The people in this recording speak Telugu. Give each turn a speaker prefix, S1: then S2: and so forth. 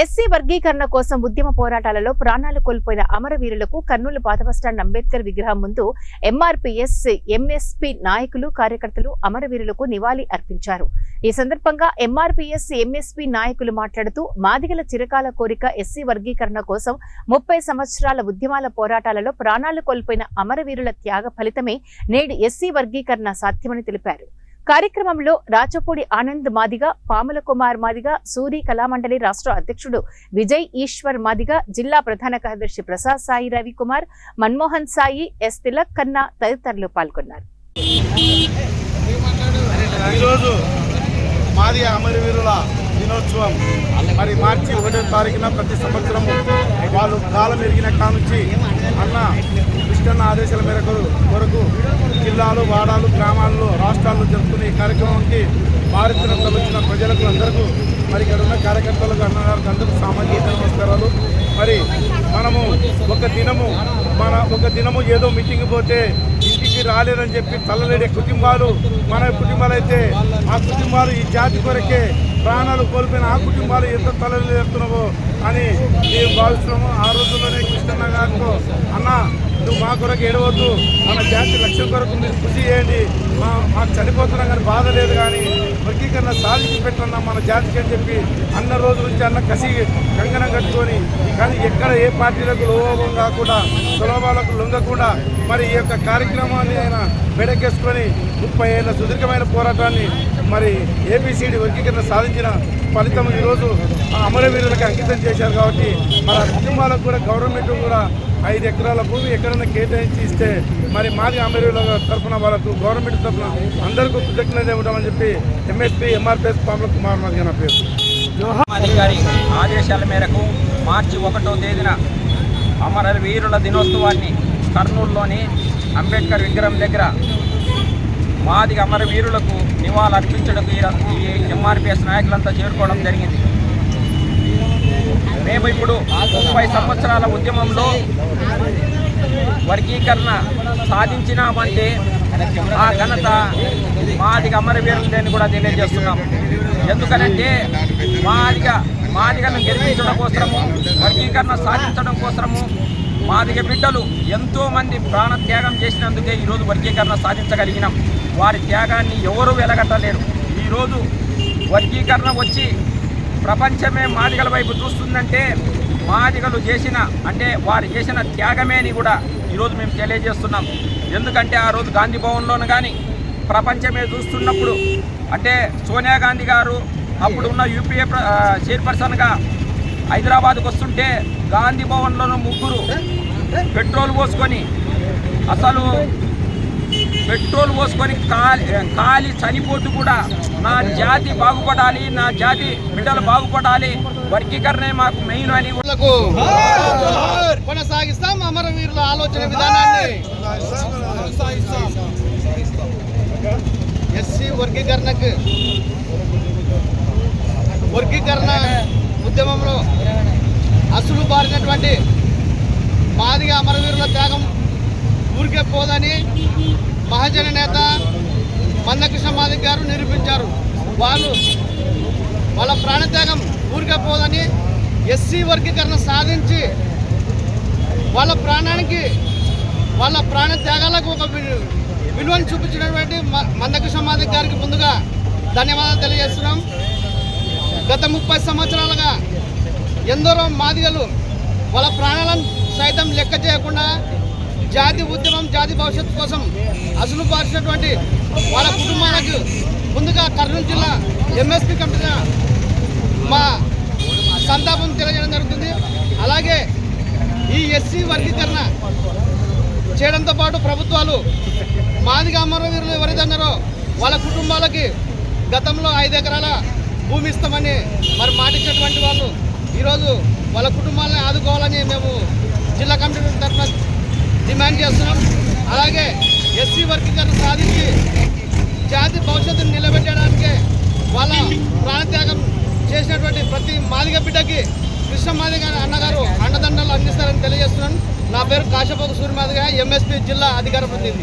S1: ఎస్సీ వర్గీకరణ కోసం ఉద్యమ పోరాటాలలో ప్రాణాలు కోల్పోయిన అమరవీరులకు కర్నూలు పాత బస్టాండ్ అంబేద్కర్ విగ్రహం ముందు ఎంఆర్పీఎస్ ఎంఎస్పీ నాయకులు కార్యకర్తలు అమరవీరులకు నివాళి అర్పించారు. ఈ సందర్భంగా ఎంఆర్పీఎస్ ఎంఎస్పీ నాయకులు మాట్లాడుతూ మాదిగల చిరకాల కోరిక ఎస్సీ వర్గీకరణ కోసం 30 సంవత్సరాల ఉద్యమాల పోరాటాలలో ప్రాణాలు కోల్పోయిన అమరవీరుల త్యాగ ఫలితమే నేడు ఎస్సీ వర్గీకరణ సాధ్యమని తెలిపారు. కార్యక్రమంలో రాచపూడి ఆనంద్ మాదిగ, పాముల కుమార్ మాదిగ, సూరి కళామండలి రాష్ట్ర అధ్యక్షుడు విజయ్ ఈశ్వర్ మాదిగ, జిల్లా ప్రధాన కార్యదర్శి ప్రసాద్ సాయి రవికుమార్, మన్మోహన్ సాయి, ఎస్ తిలక్ కన్నా తదితరులు పాల్గొన్నారు.
S2: మాదిగ అమరవీరుల దినోత్సవం మరి మార్చి 1వ తారీఖున ప్రతి సంవత్సరం వాళ్ళు కాలం ఎరిగిన కానుంచి అన్న కృష్ణన్న ఆదేశాల మేరకు కొరకు జిల్లాలు, వాడాలు, గ్రామాల్లో, రాష్ట్రాల్లో జరుపుకునే ఈ కార్యక్రమానికి భారతరత్న వచ్చిన ప్రజలకు అందరికీ మరి ఇక్కడ ఉన్న కార్యకర్తలకు అన్నగారికి అందరికీ సామాజిక నమస్కారాలు. మరి మనము ఒక దినము ఏదో మీటింగ్ పోతే ఇంటికి రాలేదని చెప్పి తల్లలేడే కుటుంబాలు మన కుటుంబాలు అయితే ఆ కుటుంబాలు ఈ జాతి కొరకే ప్రాణాలు కోల్పోయిన ఆ కుటుంబాలు ఎంత తల్లలేడుతున్నావో అని మేము భావిస్తున్నాము. ఆ రోజుల్లోనే కృష్ణన్న గారితో అన్న నువ్వు మా కొరకు ఏడవద్దు, మన జాతి లక్ష్యం కొరకు మీరు కృషి చేయండి, మాకు చనిపోతున్నాం కానీ బాధ లేదు, కానీ వర్గీకరణ సాధించి పెట్టన్నా మన జాతికి అని చెప్పి అన్న రోజు నుంచి అన్న కసి కంగనం కట్టుకొని కానీ ఎక్కడ ఏ పార్టీలకు లోభం కాకుండా సులభాలకు లొంగకుండా మరి ఈ యొక్క కార్యక్రమాన్ని ఆయన మెడకేసుకొని 30 ఏళ్ల సుదీర్ఘమైన పోరాటాన్ని మరి ఏబిసిడి వర్గీకరణ సాధించిన ఫలితం ఈరోజు అమరవీరులకు అంకితం చేశారు. కాబట్టి మన కుటుంబాలకు కూడా గవర్నమెంట్ కూడా 5 ఎకరాల భూమి ఎక్కడైనా కేటాయించి ఇస్తే మరి మాది అమరవీరుల తరఫున వాళ్ళకు గవర్నమెంట్ తరఫున అందరికీ కృతజ్ఞత ఇవ్వడం చెప్పి ఎంఎస్పీ ఎంఆర్పీఎస్ పాముల కుమార్ మాది నా పేరు.
S3: గారి ఆదేశాల మేరకు మార్చి 1వ తేదీన అమరవీరుల దినోత్సవాన్ని కర్నూలులోని అంబేద్కర్ విగ్రహం దగ్గర మాదిగ అమరవీరులకు నివాళులు అర్పించడానికి ఈ ఎంఆర్పీఎస్ నాయకులంతా చేరుకోవడం జరిగింది. మేము ఇప్పుడు 30 సంవత్సరాల ఉద్యమంలో వర్గీకరణ సాధించినామంటే ఆ ఘనత మాదిగ అమరవీరులని కూడా తెలియజేస్తున్నాం. ఎందుకనంటే మాదిగను గెలిపించడం కోసము, వర్గీకరణ సాధించడం కోసము మాదిగ బిడ్డలు ఎంతోమంది ప్రాణత్యాగం చేసినందుకే ఈరోజు వర్గీకరణ సాధించగలిగినాం. వారి త్యాగాన్ని ఎవరు వెలగట్టలేరు. ఈరోజు వర్గీకరణ వచ్చి ప్రపంచమే మాదిగల వైపు చూస్తుందంటే మాదిగలు చేసిన వారు చేసిన త్యాగమే అని కూడా ఈరోజు మేము తెలియజేస్తున్నాం. ఎందుకంటే ఆ రోజు గాంధీ భవన్లోను కానీ ప్రపంచమే చూస్తున్నప్పుడు సోనియా గాంధీ గారు అప్పుడు ఉన్న యూపీఏ చైర్పర్సన్గా హైదరాబాద్కు వస్తుంటే గాంధీ భవన్లోనూ 3 పెట్రోల్ పోసుకొని కాలి చనిపోతూ కూడా నా జాతి బాగుపడాలి, నా జాతి బిడ్డలు బాగుపడాలి, వర్గీకరణే మాకు మెయిన్ అని
S2: కొనసాగిస్తాం. అమరవీరుల ఆలోచన విధానాన్ని ఎస్సీ వర్గీకరణ ఉద్యమంలో అసలు బారినటువంటి మాదిగ అమరవీరుల త్యాగం ఊరికే పోదని మహాజన నేత మందకృష్ణ మాదిగ గారు నిరూపించారు. వాళ్ళ ప్రాణత్యాగం ఊరికే పోదని ఎస్సీ వర్గీకరణ సాధించి వాళ్ళ ప్రాణత్యాగాలకు ఒక విలువను చూపించినటువంటి మందకృష్ణ మాదిగ గారికి ముందుగా ధన్యవాదాలు తెలియజేస్తున్నాం. గత 30 సంవత్సరాలుగా ఎందరో మాదిగలు వాళ్ళ ప్రాణాలను సైతం లెక్క చేయకుండా జాతి ఉద్యమం, జాతి భవిష్యత్తు కోసం అసలు పార్చినటువంటి వాళ్ళ కుటుంబాలకు ముందుగా కర్నూలు జిల్లా ఎంఎస్పీ కమిటీ మా సంతాపం తెలియజేయడం జరుగుతుంది. అలాగే ఈ ఎస్సీ వర్గీకరణ చేయడంతో పాటు ప్రభుత్వాలు మాదిగ అమరవీరులు ఎవరైతే అన్నారో వాళ్ళ కుటుంబాలకి గతంలో 5 ఎకరాల భూమి ఇస్తామని మరి మాటిచ్చినటువంటి వాళ్ళు ఈరోజు వాళ్ళ కుటుంబాలని ఆదుకోవాలని మేము జిల్లా కమిటీ తరఫున డిమాండ్ చేస్తున్నాం. అలాగే ఎస్సీ వర్గీకరణ సాధించి జాతి భవిష్యత్తును నిలబెట్టడానికి వాళ్ళ ప్రాణత్యాగం చేసినటువంటి ప్రతి మాదిగ బిడ్డకి కృష్ణ మాదిగ అన్నగారు అండదండలు అందిస్తారని తెలియజేస్తున్నాను. నా పేరు కాశపోక సూర్య మాదిగ, ఎంఎస్పీ జిల్లా అధికార ప్రతినిధి.